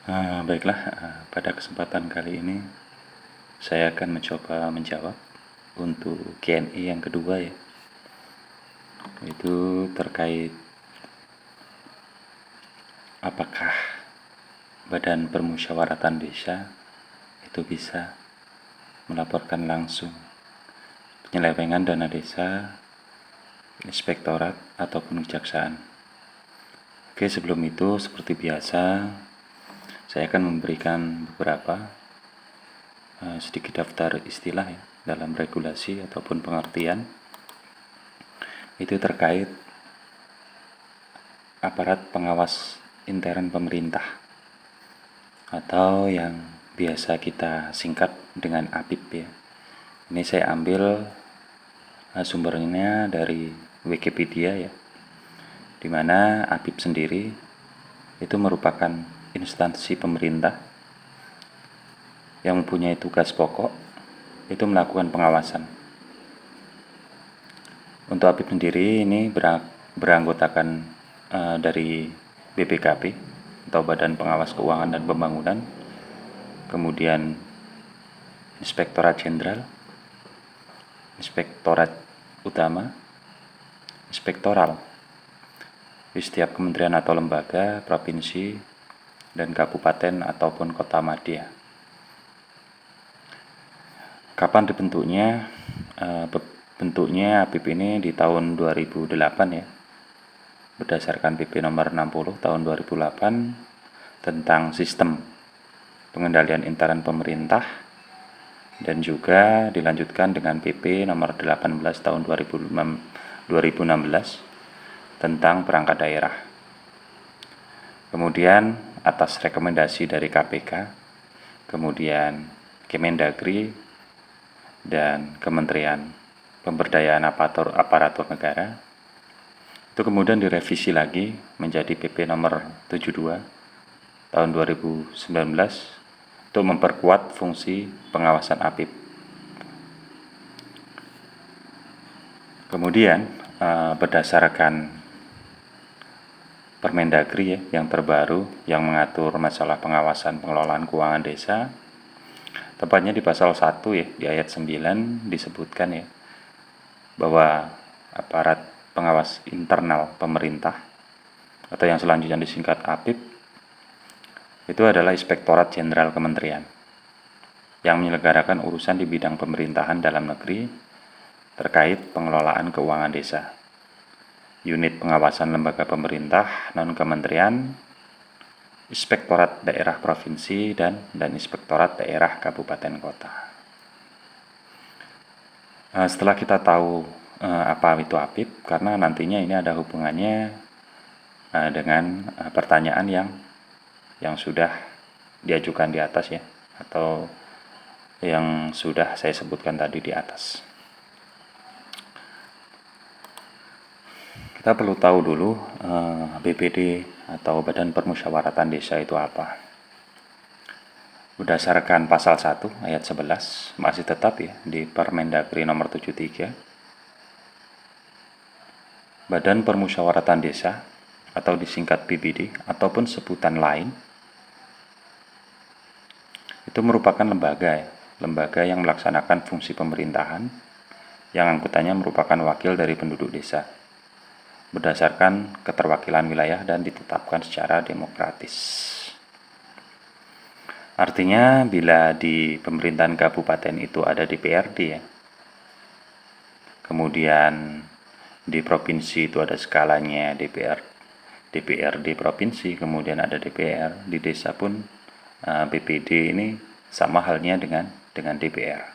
Baiklah, pada kesempatan kali ini saya akan mencoba menjawab untuk Q&A yang kedua ya. Itu terkait apakah Badan Permusyawaratan Desa itu bisa melaporkan langsung penyelewengan dana desa, inspektorat ataupun kejaksaan. Oke, sebelum itu seperti biasa saya akan memberikan beberapa sedikit daftar istilah ya, dalam regulasi ataupun pengertian itu terkait aparat pengawas intern pemerintah atau yang biasa kita singkat dengan APIP ya. Ini saya ambil sumbernya dari Wikipedia ya, di mana APIP sendiri itu merupakan instansi pemerintah yang mempunyai tugas pokok itu melakukan pengawasan. Untuk APIP sendiri ini beranggotakan dari BPKP atau Badan Pengawas Keuangan dan Pembangunan, kemudian Inspektorat Jenderal, Inspektorat Utama, Inspektoral di setiap kementerian atau lembaga, provinsi, dan kabupaten ataupun kota madya. Kapan dibentuknya? Bentuknya APIP ini di tahun 2008 ya, berdasarkan PP nomor 60 tahun 2008 tentang sistem pengendalian intern pemerintah, dan juga dilanjutkan dengan PP nomor 18 tahun 2016 tentang perangkat daerah. Kemudian atas rekomendasi dari KPK, kemudian Kemendagri dan Kementerian Pemberdayaan Aparatur Negara, itu kemudian direvisi lagi menjadi PP nomor 72 tahun 2019 untuk memperkuat fungsi pengawasan APIP. Kemudian berdasarkan Permendagri ya, yang terbaru yang mengatur masalah pengawasan pengelolaan keuangan desa, tepatnya di pasal 1 ya, di ayat 9 disebutkan ya, bahwa aparat pengawas internal pemerintah atau yang selanjutnya disingkat APIP itu adalah Inspektorat Jenderal Kementerian yang menyelenggarakan urusan di bidang pemerintahan dalam negeri terkait pengelolaan keuangan desa. Unit pengawasan lembaga pemerintah non-kementerian, Inspektorat Daerah Provinsi, dan Inspektorat Daerah Kabupaten Kota. Setelah kita tahu apa itu APIP, karena nantinya ini ada hubungannya dengan pertanyaan yang sudah diajukan di atas ya, atau yang sudah saya sebutkan tadi di atas. Kita perlu tahu dulu BPD atau Badan Permusyawaratan Desa itu apa. Berdasarkan pasal 1 ayat 11 masih tetap ya di Permendagri nomor 73, Badan Permusyawaratan Desa atau disingkat BPD ataupun sebutan lain itu merupakan lembaga yang melaksanakan fungsi pemerintahan yang anggotanya merupakan wakil dari penduduk desa berdasarkan keterwakilan wilayah dan ditetapkan secara demokratis. Artinya bila di pemerintahan kabupaten itu ada DPRD ya, kemudian di provinsi itu ada skalanya DPRD provinsi, kemudian ada DPR, di desa pun BPD ini sama halnya dengan DPR.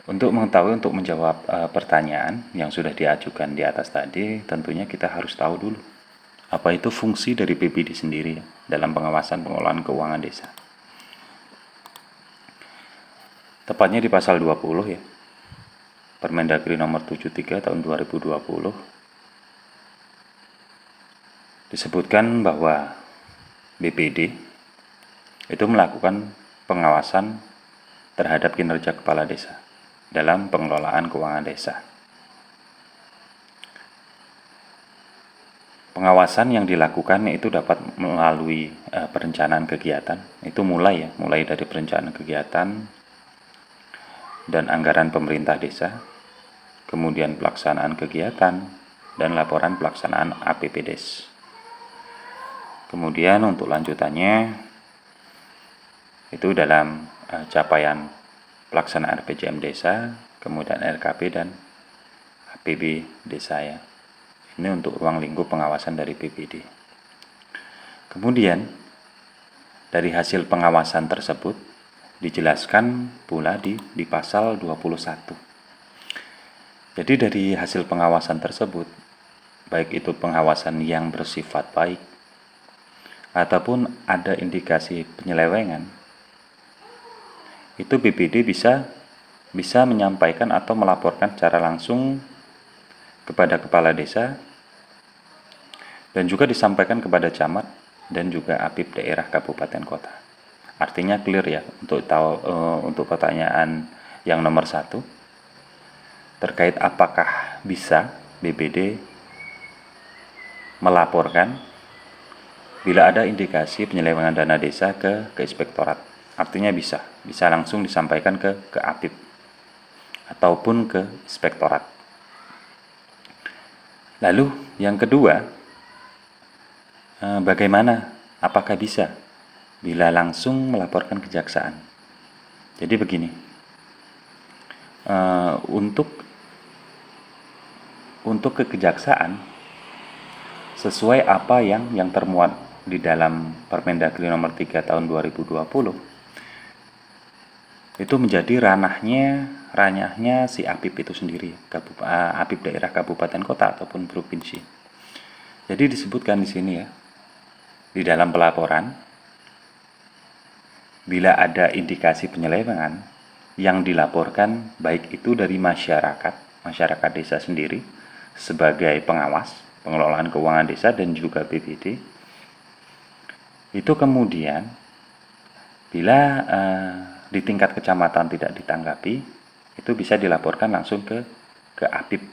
Untuk mengetahui, untuk menjawab pertanyaan yang sudah diajukan di atas tadi, tentunya kita harus tahu dulu apa itu fungsi dari BPD sendiri dalam pengawasan pengelolaan keuangan desa. Tepatnya di pasal 20 ya, Permendagri nomor 73 tahun 2020 disebutkan bahwa BPD itu melakukan pengawasan terhadap kinerja kepala desa dalam pengelolaan keuangan desa. Pengawasan yang dilakukan itu dapat melalui perencanaan kegiatan. Itu mulai dari perencanaan kegiatan dan anggaran pemerintah desa, kemudian pelaksanaan kegiatan dan laporan pelaksanaan APBDes. Kemudian untuk lanjutannya itu dalam capaian pelaksanaan RPJM desa, kemudian RKP dan APB desa ya. Ini untuk ruang lingkup pengawasan dari BPD. Kemudian, dari hasil pengawasan tersebut, dijelaskan pula di pasal 21. Jadi dari hasil pengawasan tersebut, baik itu pengawasan yang bersifat baik, ataupun ada indikasi penyelewengan, itu BPD bisa menyampaikan atau melaporkan secara langsung kepada kepala desa dan juga disampaikan kepada camat dan juga APIP daerah kabupaten kota. Artinya clear ya untuk pertanyaan yang nomor 1 terkait apakah bisa BPD melaporkan bila ada indikasi penyelewengan dana desa ke inspektorat. Artinya bisa langsung disampaikan ke APIP ataupun ke inspektorat. Lalu yang kedua, bagaimana? Apakah bisa bila langsung melaporkan kejaksaan? Jadi begini, untuk ke kejaksaan sesuai apa yang termuat di dalam Permendagri nomor 3 tahun 2020 itu menjadi ranahnya si APIP itu sendiri, APIP daerah kabupaten kota ataupun provinsi. Jadi disebutkan di sini ya, di dalam pelaporan, bila ada indikasi penyelewengan yang dilaporkan baik itu dari masyarakat desa sendiri sebagai pengawas pengelolaan keuangan desa dan juga BPD, itu kemudian bila di tingkat kecamatan tidak ditanggapi, itu bisa dilaporkan langsung ke APIP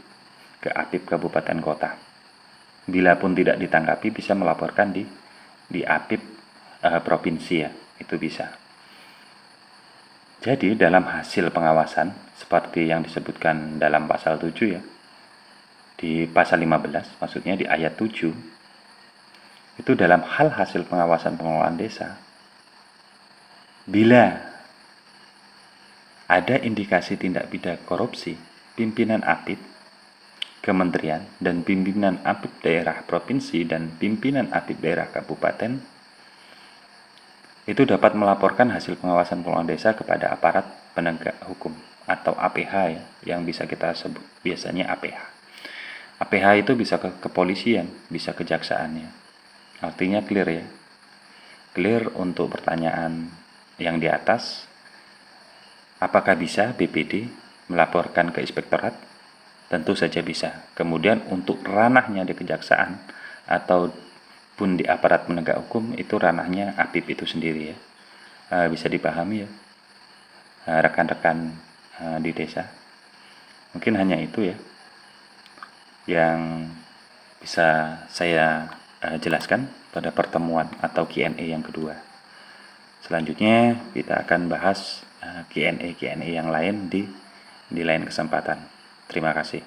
kabupaten kota. Bila pun tidak ditanggapi, bisa melaporkan di APIP provinsi ya, itu bisa. Jadi dalam hasil pengawasan seperti yang disebutkan dalam pasal 7 ya, di pasal 15 maksudnya di ayat 7, itu dalam hal hasil pengawasan pengelolaan desa, bila ada indikasi tindak pidana korupsi, pimpinan APIP kementerian dan pimpinan APIP daerah provinsi dan pimpinan APIP daerah kabupaten itu dapat melaporkan hasil pengawasan pengelolaan desa kepada aparat penegak hukum atau APH ya, yang bisa kita sebut biasanya APH. APH itu bisa ke kepolisian, bisa kejaksaannya. Artinya clear ya. Clear untuk pertanyaan yang di atas. Apakah bisa BPD melaporkan ke inspektorat? Tentu saja bisa. Kemudian untuk ranahnya di kejaksaan ataupun di aparat penegak hukum, itu ranahnya APIP itu sendiri ya. Bisa dipahami ya rekan-rekan di desa. Mungkin hanya itu ya yang bisa saya jelaskan pada pertemuan atau Q&A yang kedua. Selanjutnya kita akan bahas Q&A yang lain di lain kesempatan. Terima kasih.